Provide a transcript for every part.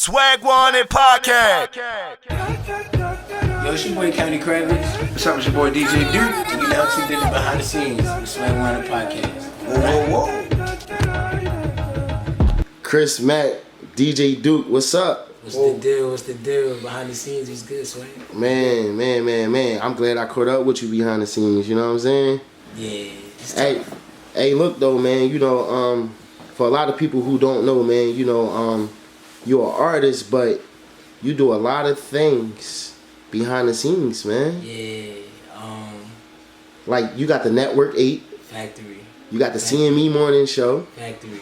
Swag One and Podcast. Yo, it's your boy County Kravitz. What's up, it's your boy DJ Duke. And you now tuned in to Behind the Scenes with Swag One and Podcast. Whoa. Chris Mack, DJ Duke, what's up? What's the deal? Behind the scenes, he's good, Swag. Man. I'm glad I caught up with you behind the scenes, you know what I'm saying? Yeah. Hey, look though, man, you know, for a lot of people who don't know, man, you know, you're an artist, but you do a lot of things behind the scenes, man. Yeah. Like, you got the Network 8. Factory. You got the CME Morning Show. Factory.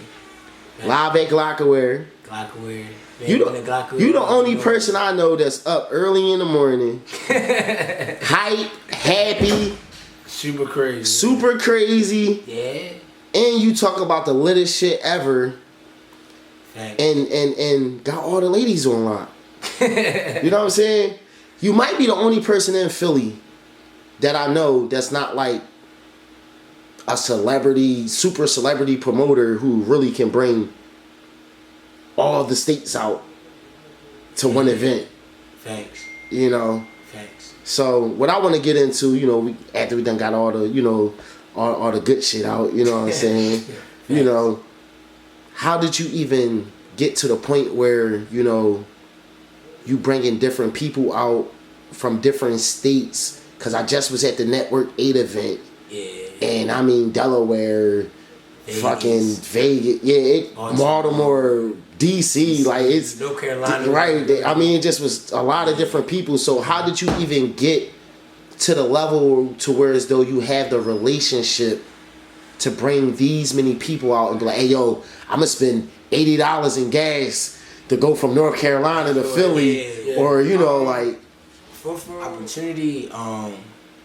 Live at Glockware. You the only person I know that's up early in the morning. Hype, happy. Super crazy. Super crazy. Yeah. And you talk about the littest shit ever. Thanks. And got all the ladies on lock. You know what I'm saying? You might be the only person in Philly that I know that's not like a celebrity, super celebrity promoter who really can bring all the states out to one event. Thanks. You know? Thanks. So what I want to get into, you know, after we done got all the, you know, all the good shit out, you know what I'm saying? You know, how did you even get to the point where, you know, you bringing different people out from different states? Because I just was at the Network 8 event. Yeah. And I mean, Delaware, Vegas. Fucking Vegas, Baltimore, DC, like it's North Carolina, right? I mean, it just was a lot of different people. So how did you even get to the level to where as though you have the relationship to bring these many people out and be like, hey, yo, I'm gonna spend $80 in gas to go from North Carolina to Philly, yeah. Or you know, like opportunity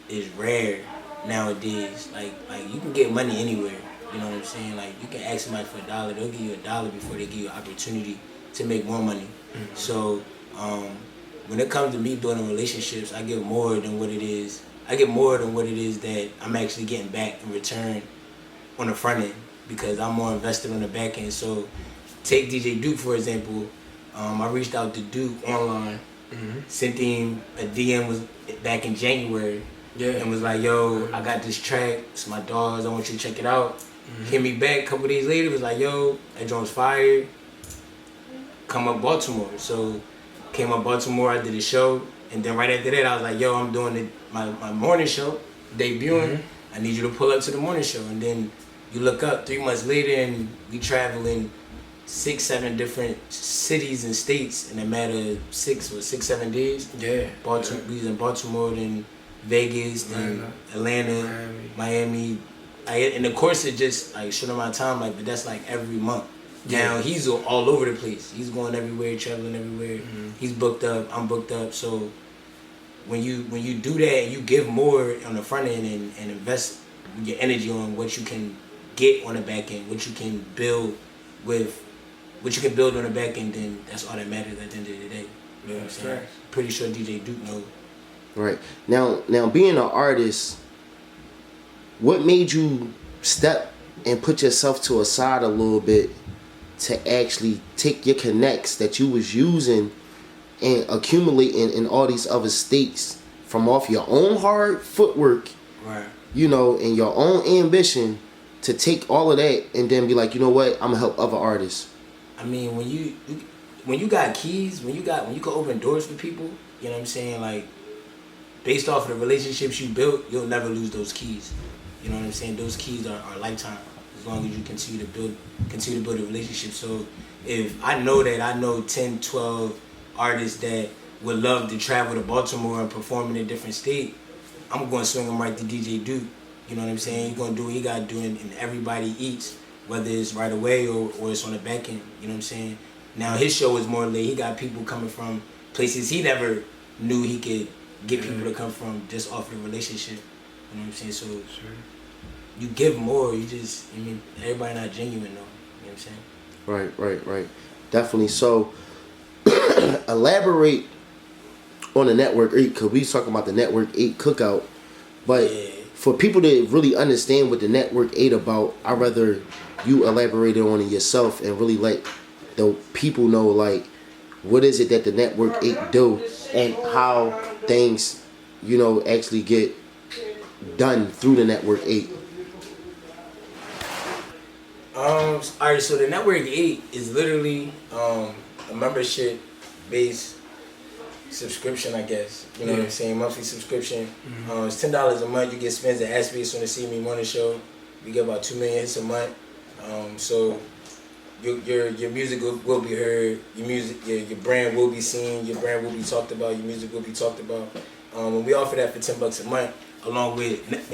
is rare nowadays. Like you can get money anywhere. You know what I'm saying? Like, you can ask somebody for $1, they'll give you $1 before they give you an opportunity to make more money. Mm-hmm. So, when it comes to me doing relationships, I get more than what it is. I get more than what it is that I'm actually getting back in return on the front end, because I'm more invested on the back end. So, take DJ Duke, for example. I reached out to Duke online, sent him a DM was back in January, and was like, yo, I got this track, it's my dogs, I want you to check it out. Hit me back a couple days later, was like, yo, that joint's fire. Come up Baltimore. So came up Baltimore, I did a show, and then right after that I was like, yo, I'm doing my morning show, debuting. I need you to pull up to the morning show. And then you look up 3 months later and we traveling 6-7 different cities and states in a matter of 6-7 days. Yeah. Baltimore, we was in Baltimore, then Vegas, then Atlanta, Miami. In the course of just like short amount of time, like, but that's like every month. Now he's all over the place. He's going everywhere, traveling everywhere. He's booked up. I'm booked up. So when you do that and you give more on the front end and invest your energy on what you can get on the back end, what you can build on the back end, then that's all that matters at the end of the day. You know what I'm saying? Pretty sure DJ Duke knows. Right. Now being an artist, what made you step and put yourself to a side a little bit to actually take your connects that you was using and accumulating in all these other states from off your own hard footwork, right? You know, and your own ambition to take all of that and then be like, you know what, I'm gonna help other artists. I mean, when you got keys, when you can open doors for people, you know what I'm saying? Like, based off of the relationships you built, you'll never lose those keys. You know what I'm saying? Those keys are lifetime, as long as you continue to build a relationship. So if I know 10, 12 artists that would love to travel to Baltimore and perform in a different state, I'm going to swing them right to DJ Duke. You know what I'm saying? He's going to do what he got to do, and everybody eats, whether it's right away or it's on the back end. You know what I'm saying? Now his show is more lit. He got people coming from places he never knew he could get people to come from just off the relationship. You know what I'm saying? So you give more. Everybody not genuine though. You know what I'm saying? Right. Definitely. So elaborate on the Network 8, because we was talking about the Network 8 cookout. But for people to really understand what the Network 8 about, I'd rather you elaborate on it yourself and really let the people know, like, what is it that the Network 8 do, and how things, actually get done through the Network 8. Alright, so the Network 8 is literally a membership based subscription, I guess. You know what I'm saying? Monthly subscription. It's $10 a month. You get spins and ad space on the CME Morning Show. We get about 2 million hits a month. So your music will be heard. Your brand will be seen. Your brand will be talked about. Your music will be talked about. And we offer that for $10 a month, along with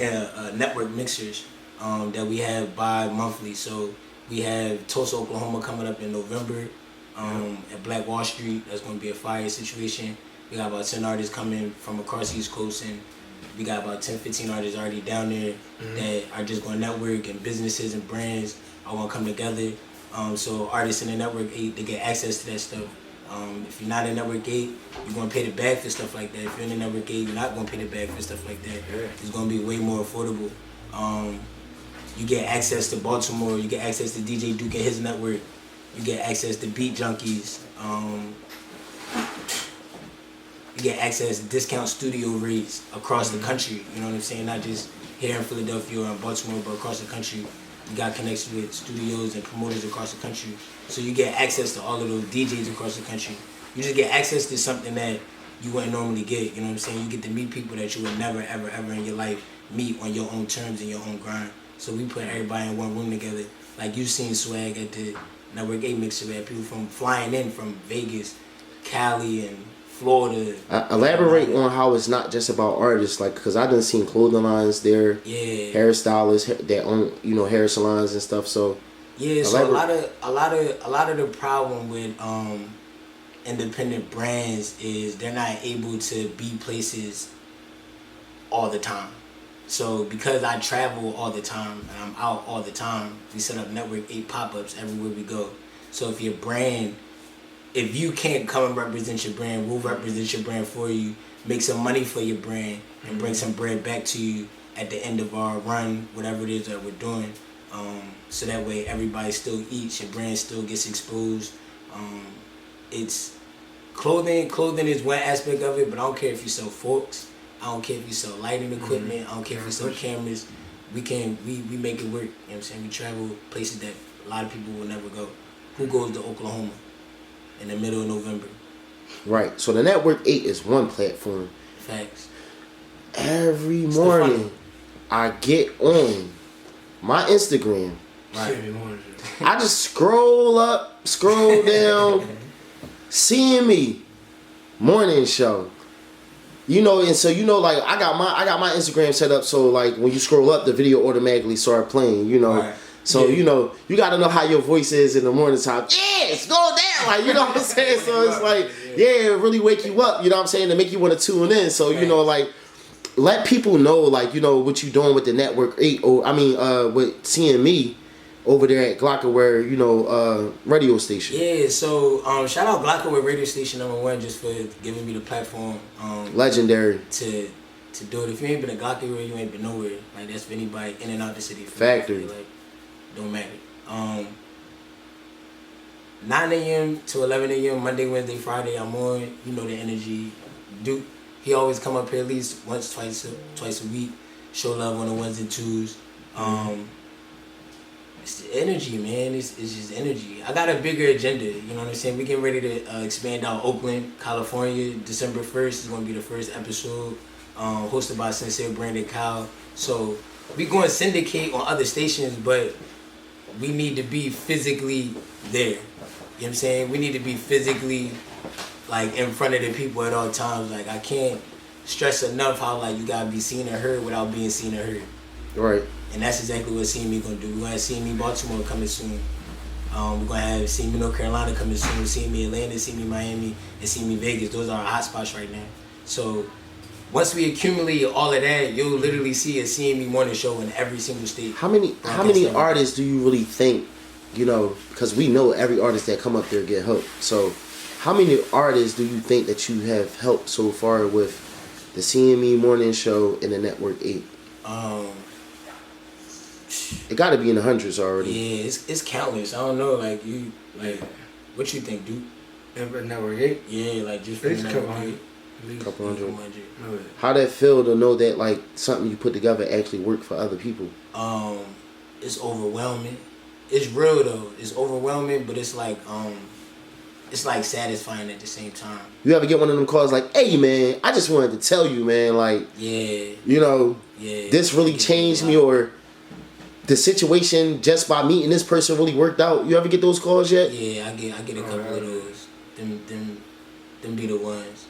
network mixers that we have bi-monthly. So we have Tulsa, Oklahoma coming up in November at Black Wall Street. That's going to be a fire situation. We got about 10 artists coming from across the East Coast, and we got about 10, 15 artists already down there that are just going to network, and businesses and brands are going to come together. So artists in the Network 8, they get access to that stuff. If you're not in Network 8, you're going to pay the bag for stuff like that. If you're in the Network 8, you're not going to pay the bag for stuff like that. It's going to be way more affordable. You get access to Baltimore. You get access to DJ Duke and his network. You get access to Beat Junkies. You get access to discount studio rates across the country. You know what I'm saying? Not just here in Philadelphia or in Baltimore, but across the country. You got connections with studios and promoters across the country. So you get access to all of those DJs across the country. You just get access to something that you wouldn't normally get. You know what I'm saying? You get to meet people that you would never, ever, ever in your life meet on your own terms and your own grind. So we put everybody in one room together. Like you seen Swag at the Network 8 mixer. We had people from flying in from Vegas, Cali, and Florida. Elaborate on how it's not just about artists, like, because I done seen clothing lines there, hairstylists that own hair salons and stuff. So so a lot of the problem with independent brands is they're not able to be places all the time. So because I travel all the time and I'm out all the time, we set up Network 8 pop-ups everywhere we go. So if your brand, if you can't come and represent your brand, we'll represent your brand for you, make some money for your brand, and bring some bread back to you at the end of our run, whatever it is that we're doing. So that way everybody still eats, your brand still gets exposed. It's clothing is one aspect of it, but I don't care if you sell forks, I don't care if you sell lighting equipment, I don't care if you sell cameras. We make it work, you know what I'm saying? We travel places that a lot of people will never go. Who goes to Oklahoma in the middle of November? Right. So the Network 8 is one platform. Facts. Every morning I get on my Instagram. Right. I just scroll up, scroll down, CME Morning Show. And so like I got my Instagram set up so like when you scroll up, the video automatically start playing. Right. So you gotta know how your voice is in the morning time. Yeah, scroll down, like you know what I'm saying. So it's like it really wake you up. You know what I'm saying, to make you want to tune in. So like let people know like what you doing with the Network 8 or with CME over there at Glockaware, radio station. Yeah, so shout out Glockaware radio station #1 just for giving me the platform. Legendary. To do it. If you ain't been to Glockaware, you ain't been nowhere. Like that's for anybody in and out the city. Factory. Like, don't matter. 9 a.m. to 11 a.m. Monday, Wednesday, Friday. I'm on. You know the energy. Duke, he always come up here at least once, twice a week. Show love on the ones and twos. It's the energy, man. It's just energy. I got a bigger agenda. You know what I'm saying? We getting ready to expand out Oakland, California. December 1st is going to be the first episode, hosted by Sincere Brandon Kyle. So we going to syndicate on other stations, but we need to be physically there. You know what I'm saying? We need to be physically like in front of the people at all times. Like I can't stress enough how like you gotta be seen and heard without being seen and heard. Right. And that's exactly what CME gonna do. We're gonna have CME Baltimore coming soon. We're gonna have CME North Carolina coming soon, CME Atlanta, CME Miami, and CME Vegas. Those are our hot spots right now. So once we accumulate all of that, you'll literally see a CME Morning Show in every single state. How many artists do you really think, because we know every artist that come up there get help. So how many artists do you think that you have helped so far with the CME Morning Show and the Network 8? It got to be in the hundreds already. Yeah, it's countless. I don't know, what you think, dude? Network 8? Yeah, like just for It's the a network. couple hundred. Couple hundred. No, How that feel to know that like something you put together actually worked for other people? It's overwhelming. It's real though. It's overwhelming, but it's like satisfying at the same time. You ever get one of them calls like, "Hey man, I just wanted to tell you, man, like, Yeah. you know, Yeah. this really changed me," or the situation just by meeting this person really worked out. You ever get those calls yet? Yeah, I get a couple of those. Them be the ones.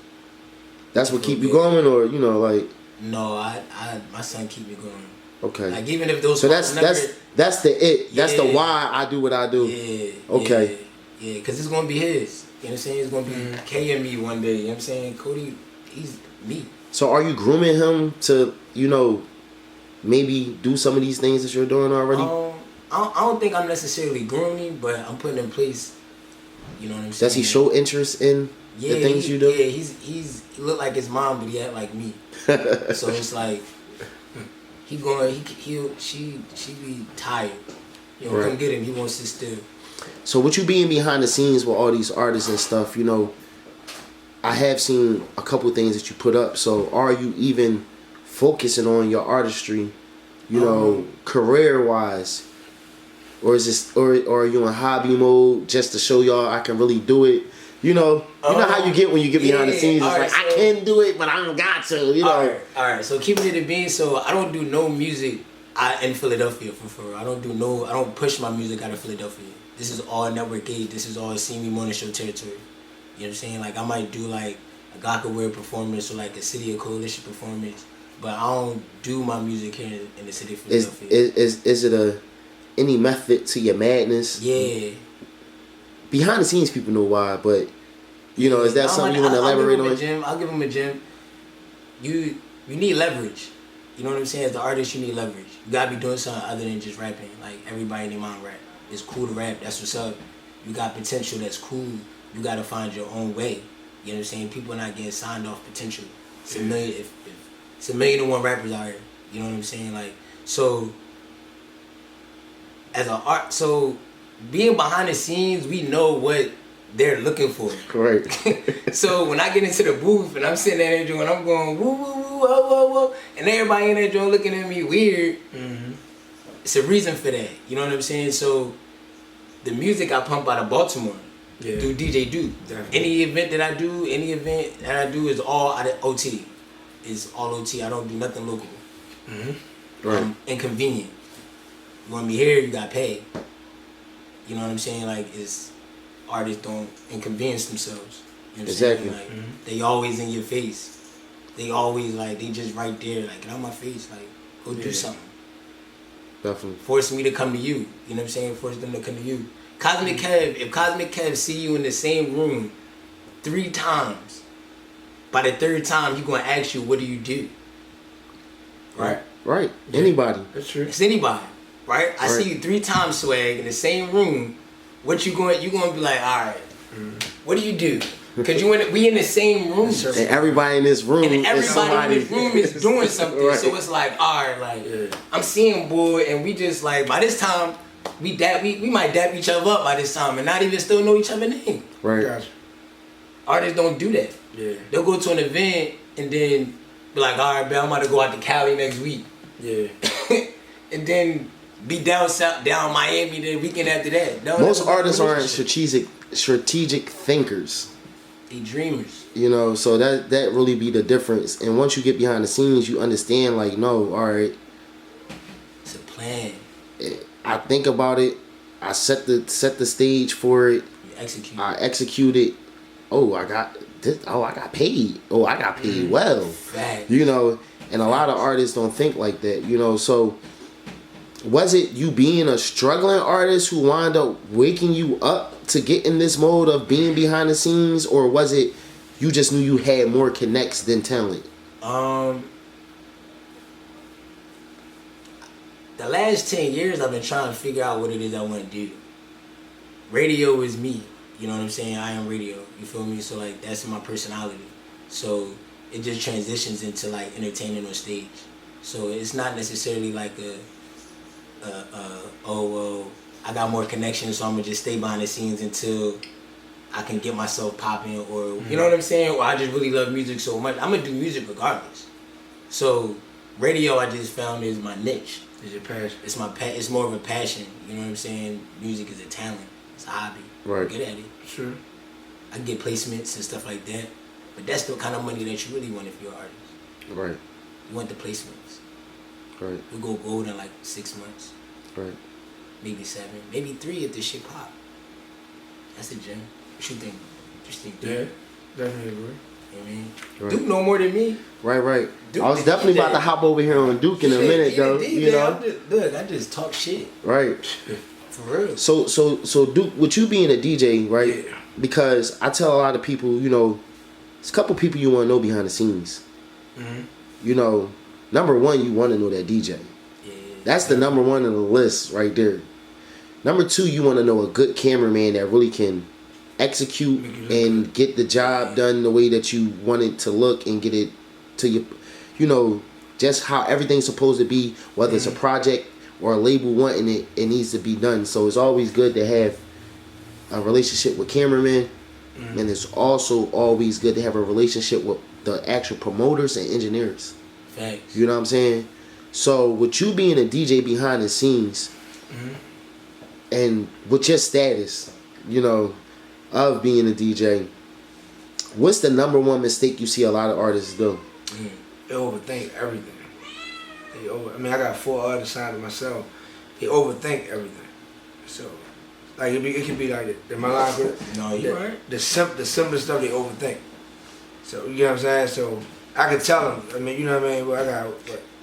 That's what keep you going, or you know, like. No, my son keep me going. Okay. Like even if those. So that's the it. That's the why I do what I do. Yeah. Okay. Yeah, because it's gonna be his. You know what I'm saying? It's gonna be K and me one day. You know what I'm saying? Cody, he's me. So are you grooming him to, you know, maybe do some of these things that you're doing already? I don't think I'm necessarily grooming, but I'm putting in place. You know what I'm saying? Does he show interest in the things you do? Yeah, he look like his mom, but he act like me. So it's like she be tired. You know, come get him. He won't sit still. So with you being behind the scenes with all these artists and stuff, you know, I have seen a couple of things that you put up. So are you even focusing on your artistry, you know, career wise? Or is this, or are you in hobby mode just to show y'all I can really do it? You know how you get when you get behind the scenes. It's like, so, I can do it, but I don't got to. You know. All right. So keeping it a bean. So I don't do no music in Philadelphia for. I don't push my music out of Philadelphia. This is all Network 8. This is all CME Morning Show territory. You know what I'm saying? Like I might do like a Gawker performance or like a City of Coalition performance, but I don't do my music here in the city of Philadelphia. Is it any method to your madness? Yeah. Behind the scenes, people know why, but you know, is that something you want to elaborate on? I'll give him a gym. You need leverage. You know what I'm saying? As the artist, you need leverage. You gotta be doing something other than just rapping. Like everybody in their mind rap. It's cool to rap. That's what's up. You got potential. That's cool. You gotta find your own way. You know what I'm saying? People are not getting signed off potential. It's a million. If it's 1,000,001 rappers out here. You know what I'm saying? Like so. As an art, so being behind the scenes, we know what they're looking for. Correct. So when I get into the booth and I'm sitting there and I'm going woo woo woo whoa whoa whoa, and everybody in that joint looking at me weird. It's a reason for that. You know what I'm saying? So the music I pump out of Baltimore through DJ Duke. Definitely. Any event that I do is all out of OT. It's all OT. I don't do nothing local. Right. Inconvenient. You want me here, you got paid. You know what I'm saying? Like, it's artists don't inconvenience themselves. You know what I'm Exactly. saying? Like, they always in your face. They always, like, they just right there. Like, get out my face. Like, go do something. Definitely. Force me to come to you. You know what I'm saying? Force them to come to you. Cosmic Kev, if Cosmic Kev see you in the same room 3 times, by the 3rd time, he's going to ask you, what do you do? Right? Right. Anybody. That's true. It's anybody. Right? I see you 3 times, Swag, in the same room. What you going to be like, all right, what do you do? Because we in the same room. And everybody in this room is doing something. Right. So it's like, all right, like, I'm seeing boy, and we just like, by this time, we might dap each other up by this time and not even still know each other's name. Right. Gotcha. Artists don't do that. Yeah. They'll go to an event and then be like, all right, man, I'm about to go out to Cali next week. Yeah. And then be down Miami the weekend after that. Most artists aren't strategic thinkers. They dreamers. You know, so that really be the difference. And once you get behind the scenes, you understand, like, no, all right. It's a plan. I think about it. I set the stage for it. You execute. I execute it. Oh, I got this. Oh, I got paid. Oh, I got paid well. Fact. You know, and a lot of artists don't think like that. You know, so was it you being a struggling artist who wound up waking you up to get in this mode of being behind the scenes, or was it you just knew you had more connects than talent? The last 10 years I've been trying to figure out what it is I want to do. Radio is me. You know what I'm saying? I am radio. You feel me? So like that's my personality. So it just transitions into like entertaining on stage. So it's not necessarily like I got more connections, so I'm gonna just stay behind the scenes until I can get myself popping, or you know what I'm saying, or I just really love music so much. I'm gonna do music regardless. So radio, I just found is my niche. It's your passion. It's more of a passion. You know what I'm saying? Music is a talent. It's a hobby. Right. I'm good at it. Sure. I get placements and stuff like that. But that's the kind of money that you really want if you're an artist. Right. You want the placements. Right. You go gold in like 6 months. Right. Maybe 7. Maybe 3 if this shit pop. That's the gem. What you think? Just think Yeah, definitely agree. You know what I mean? Right. Duke know more than me. Right. Duke I was definitely about to hop over here on Duke in a minute, though. You know. Look, I just talk shit. Right. For real. So Duke, with you being a DJ, right? Yeah. Because I tell a lot of people, you know, there's a couple people you want to know behind the scenes. Mm-hmm. You know, number one, you want to know that DJ. Yeah. That's the number one on the list right there. Number two, you want to know a good cameraman that really can execute and get the job done the way that you want it to look and get it to you know, just how everything's supposed to be, whether it's a project or a label wanting it, it needs to be done. So it's always good to have a relationship with cameramen, and it's also always good to have a relationship with the actual promoters and engineers. Thanks. You know what I'm saying? So with you being a DJ behind the scenes, and with your status, you know, of being a DJ, what's the number one mistake you see a lot of artists do? They overthink everything. I mean, I got 4 artists signed to myself. They overthink everything. So, like, it could be like, am I lying with it? No, you're right. The simplest stuff they overthink. So, you know what I'm saying? So, I can tell them, I mean, you know what I mean? Well, I got,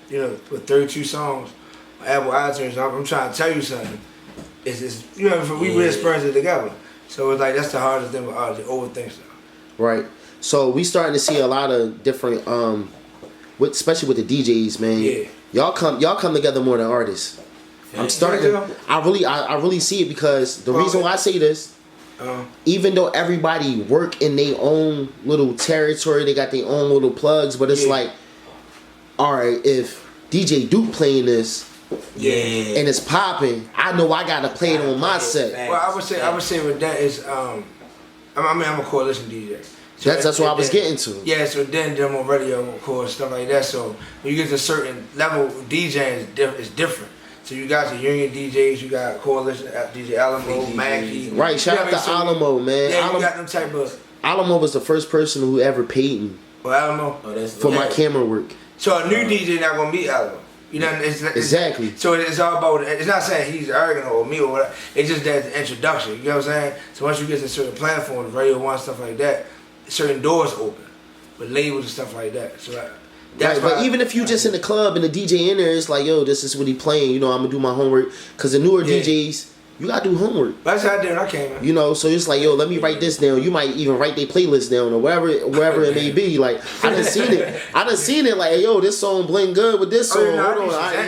you know, with 32 songs on Apple iTunes, I'm trying to tell you something. It's you know, we really experience it together. So, it's like, that's the hardest thing with artists, they overthink stuff. Right. So we starting to see a lot of different, especially with the DJs, man. Yeah. Y'all come together more than artists. I'm starting. I really see it because the reason why I say this, even though everybody work in their own little territory, they got their own little plugs, but it's like, all right, if DJ Duke playing this, and it's popping, I know I gotta play it on my set. Well, I would say with that is, I mean, I'm a Coalition DJ. So that's what I was getting to. Yeah, so then them on radio, of course, stuff like that. So when you get to a certain level, DJing is different. So you got your union DJs, you got Coalition, DJ Alamo, Mackie. Right, shout out to Alamo, man. Yeah, you got them type of. Alamo was the first person who ever paid me for my camera work. So a new DJ not gonna meet Alamo. You know, exactly. So it's all about. It's not saying he's arrogant or me or whatever. It's just that introduction. You know what I'm saying? So once you get to certain platforms, Radio One, stuff like that, certain doors open, with labels and stuff like that. So that's right, but even if you just in the club and the DJ in there, it's like, yo, this is what he playing. You know, I'm gonna do my homework. Cause the newer DJs, you gotta do homework. That's how I did when I came in. You know, so it's like, yo, let me write this down. You might even write their playlist down or wherever it may be. Like I done seen it. Like, hey, yo, this song blend good with this song. I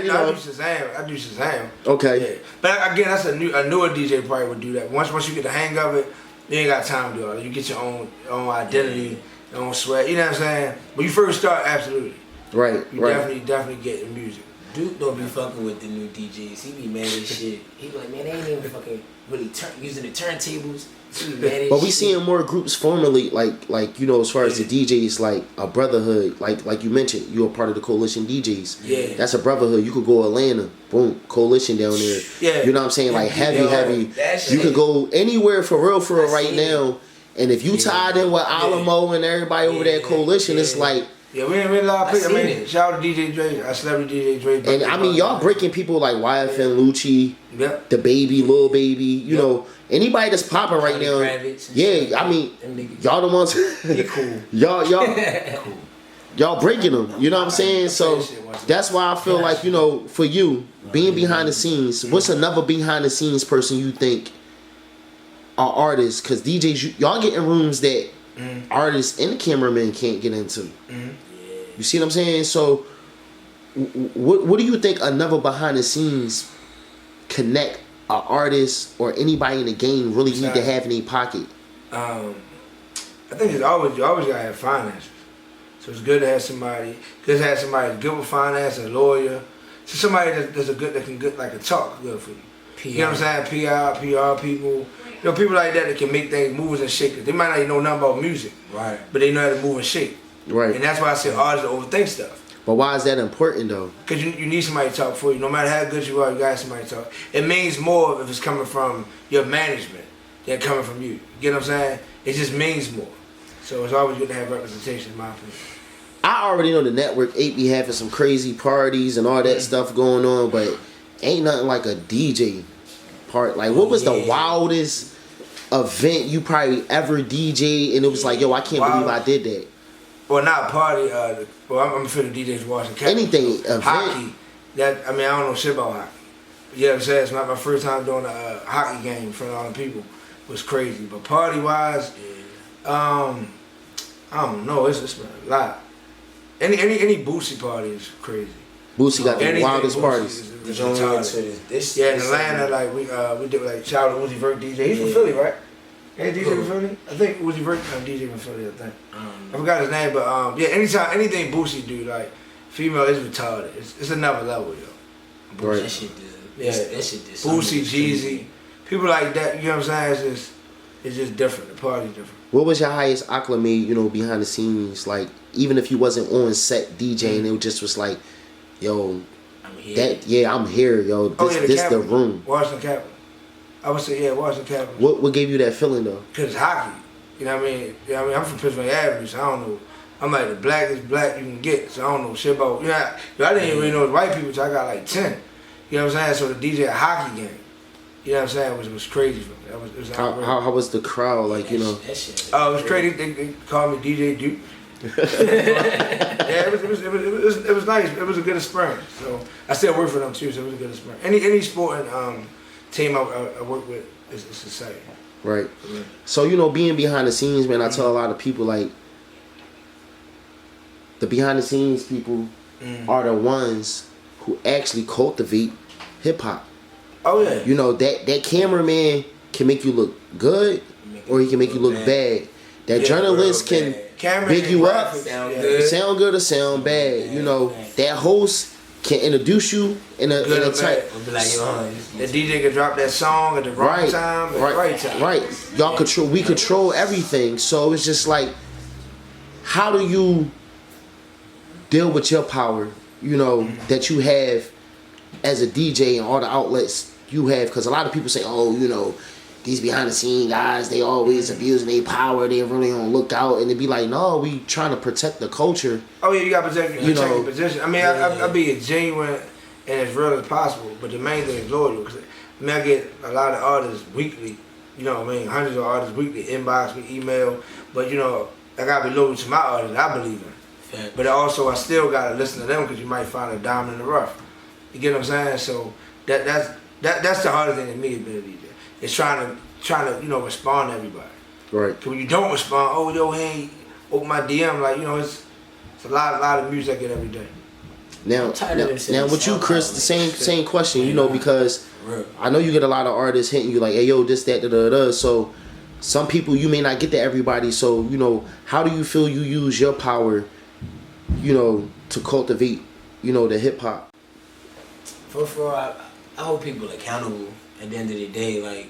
do Hold Shazam. Okay. Yeah. But again, that's a newer DJ probably would do that. Once you get the hang of it, you ain't got time to do all that. You get your own identity, your own sweat. You know what I'm saying? When you first start, absolutely. Right. You definitely get the music. Duke don't be fucking with the new DJs. He be mad as shit. He be like, man, they ain't even fucking really using the turntables. He be mad as but we shit. seeing more groups formally, like you know, as far as the DJs, like a brotherhood. Like you mentioned, you're a part of the Coalition DJs. Yeah. That's a brotherhood. You could go Atlanta, boom, Coalition down there. Yeah. You know what I'm saying? Like heavy. You could go anywhere for real right now. And if you tied in with Alamo and everybody over there at Coalition, it's like. Yeah, we ain't really a lot of people. I mean, shout out to DJ Dre, Celebrity DJ Dre. And I mean, y'all breaking people like YFN Lucci, Yep. the Baby, Lil Baby, you know, anybody that's popping right now. Kravitz Yeah, I mean, y'all the ones. They cool. y'all breaking them. You know what I'm saying? So that's why I feel like, you know, for you being behind the scenes, what's another behind the scenes person you think are artists? Because DJs, y'all get in rooms that artists and the cameramen can't get into. You see what I'm saying? So, what do you think another behind the scenes connect an artist or anybody in the game really need to have in their pocket? I think you always gotta have finances. So it's good to have somebody. Good to have somebody good with finance, a lawyer. So somebody that can like a talk good for you. You know what I'm saying? PR people. You know, people like that can make things move and shake. They might not even know nothing about music. Right. But they know how to move and shake. Right. And that's why I say artists overthink stuff. But why is that important though? Because you need somebody to talk for you. No matter how good you are, you got somebody to talk. It means more if it's coming from your management than coming from you. You get what I'm saying? It just means more. So it's always good to have representation, in my opinion. I already know the Network 8 be having some crazy parties and all that stuff going on, but ain't nothing like a DJ part. Like, what was the wildest event you probably ever DJ'd and it was like, yo, I can't believe I did that? Well, not a party. I'm for the DJs watching Capitals. Anything, event. Hockey. I don't know shit about hockey. You know what I'm saying? It's not my first time doing a hockey game in front of all the people. It was crazy. But party-wise, I don't know. It's a lot. Any Boosie party is crazy. Boosie got the wildest Boosie parties. Yeah, in Atlanta, like we did like shout out Uzi Vert DJ. He's from Philly, right? Ain't DJ from Philly? I think Uzi Vert DJ from Philly. I think. I forgot his name, but yeah. Anything Boosie do, like female is retarded. It's another level, yo. Right. That shit did. Boosie, Jeezy, people like that. You know what I'm saying? It's just different. The party's different. What was your highest acclimate, behind the scenes? Like, even if you wasn't on set DJing, it just was like, yo, I'm here. I'm here, yo. This the room. Washington Capitals. I would say, Washington Capitals. What gave you that feeling though? Cause it's hockey. You know what I mean? I'm from Pennsylvania Avenue, so I don't know. I'm like the blackest black you can get, so I don't know shit about. I didn't even really know the white people till I got like 10. You know what I'm saying? So the DJ a hockey game. You know what I'm saying? Was crazy for me. It was how was the crowd like? That shit. Oh, it was crazy. They called me DJ Duke. Yeah, it was nice. It was a good experience. So I still work for them too. So it was a good experience. Any sporting team I work with is exciting. Right. So being behind the scenes, man, I tell a lot of people like the behind the scenes people are the ones who actually cultivate hip hop. Oh yeah. That cameraman can make you look good or he can make you look bad. That journalist can big you up, sound good or sound bad. That host can introduce you in a type. The DJ can drop that song at the wrong time, right time. Right. We control everything. So it's just like, how do you deal with your power, that you have as a DJ and all the outlets you have? Because a lot of people say, these behind the scene guys, they always abusing their power, they really don't look out, and they be like, no, we trying to protect the culture. Oh yeah, you got to protect your position. I mean, I be as genuine and as real as possible, but the main thing is loyal. Cause I get a lot of artists weekly, hundreds of artists weekly, inbox me, email, but I got to be loyal to my artists I believe in. Yeah. But also I still got to listen to them because you might find a diamond in the rough. You get what I'm saying? So that's the hardest thing to me, being a DJ. It's trying to respond to everybody. Right. Cause when you don't respond, hey, open my DM, it's a lot of music I get every day. Now with you, Chris, the same question, because I know you get a lot of artists hitting you like, hey, yo, this, that, da. So some people you may not get to everybody. So how do you feel you use your power, to cultivate, the hip hop? I hold people accountable. At the end of the day, like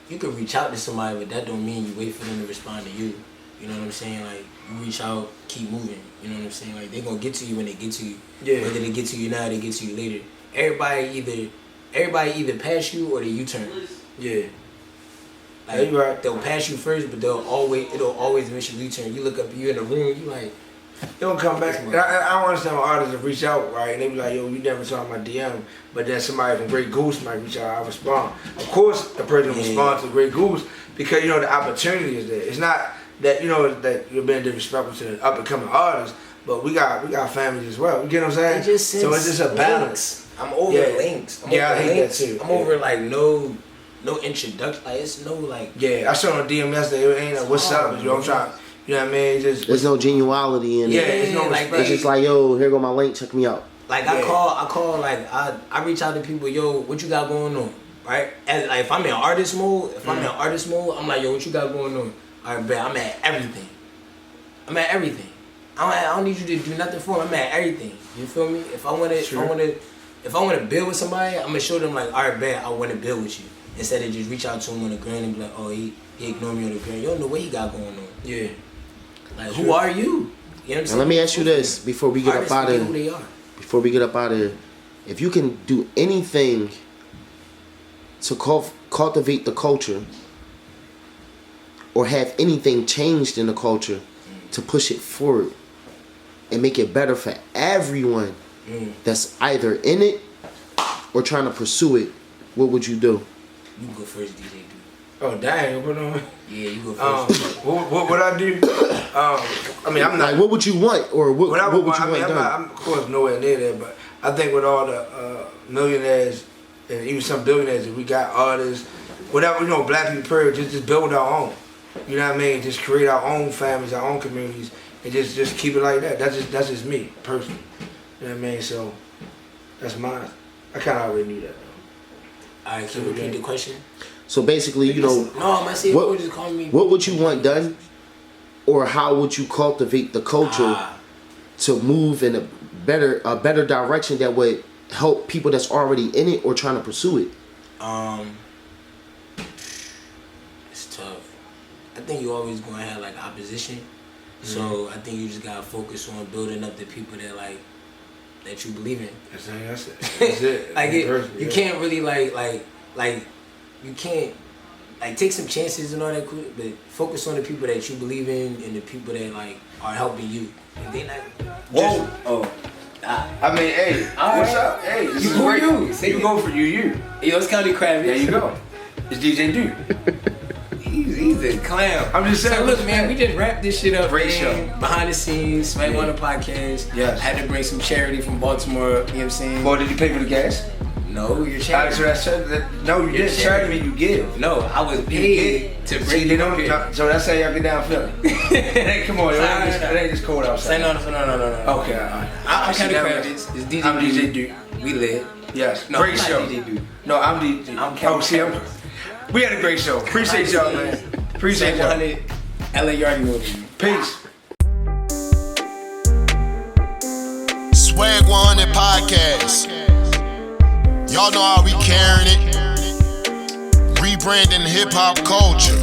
you can reach out to somebody, but that don't mean you wait for them to respond to you. You know what I'm saying? Like, you reach out, keep moving. You know what I'm saying? Like, they gonna get to you when they get to you. Yeah. Whether they get to you now, they get to you later. Everybody either pass you or they U-turn. Yeah. Like, right. They'll pass you first, but it'll always miss you U-turn. You look up, you in the room, you like, they don't come back. I don't understand when artists that reach out, right? And they be like, yo, you never saw my DM. But then somebody from Grey Goose might reach out, I respond. Of course, the person will respond to Grey Goose because, the opportunity is there. It's not that, that you're being disrespectful to the up-and-coming artists, but we got families as well. You get what I'm saying? So it's just a balance. I'm over links. I hate that too. I'm over, like, no introduction. Like, it's no, like... Yeah, I saw on DM yesterday, it ain't like, what's up? I'm trying... You know what I mean? There's no genuality in it. Yeah, there's no respect. It's just like, yo, here go my link, check me out. Like, I call, like, I reach out to people, yo, what you got going on, right? And, like, if I'm in artist mode, I'm like, yo, what you got going on? All right, bet, I'm at everything. I don't need you to do nothing for me. I'm at everything. You feel me? If I wanna if I want to build with somebody, I'm gonna show them like, all right, bet I want to build with you. Instead of just reach out to him on the gram and be like, oh, he ignored me on the gram. You don't know what he got going on. Yeah. Like, who are you? You know what I'm saying? Now let me ask you this before we get up out of who they are. before we get up out of here. If you can do anything to cultivate the culture or have anything changed in the culture to push it forward and make it better for everyone that's either in it or trying to pursue it, what would you do? You can go first, DJ Dude. Oh, dang. What on? Yeah, you go first. What I do? I mean, I'm not. Like, what would you want, or what would you want done? I'm of course nowhere near there, but I think with all the millionaires and even some billionaires that we got, artists, whatever, black people, period, just build our own. You know what I mean? Just create our own families, our own communities, and just keep it like that. That's just me personally. You know what I mean? So that's mine. I kind of already knew that though. All right, can you repeat the question? So basically, No, I'm not saying what, just call me. What would you want done, or how would you cultivate the culture to move in a better direction that would help people that's already in it or trying to pursue it? It's tough. I think you always gonna have like opposition, so I think you just gotta focus on building up the people that you believe in. That's it. Like you can't really like you can't like take some chances and all that, but focus on the people that you believe in and the people that like are helping you. And they like, whoa, I mean, hey, what's up? Hey, you go you. You go for you. Yo, it's County Kravitz. There you go. It's DJ Dude. He's a clown. I'm just saying. So look, man, we just wrapped this shit up. Great show. Behind the scenes, Smack on the podcast. Yes. I had to bring some charity from Baltimore. You know what I'm saying? Boy, did you pay for the gas? No, you're charity. No, you didn't. Charity, you give. No, I was paid to bring you up here. So that's how y'all get down feeling. Come on, it ain't just cold outside. No. Okay, all right. I'm County Kravitz. It's DJ I'm DJ Dude. Dude. We lit. Yes. No, Great I'm show. not DJ Dude. No, I'm DJ. We had a great show. Appreciate y'all, man. Appreciate y'all. 100 LA, you already know what you. Peace. Swag 100 Podcast. Y'all know how we carrying it. Rebranding hip hop culture.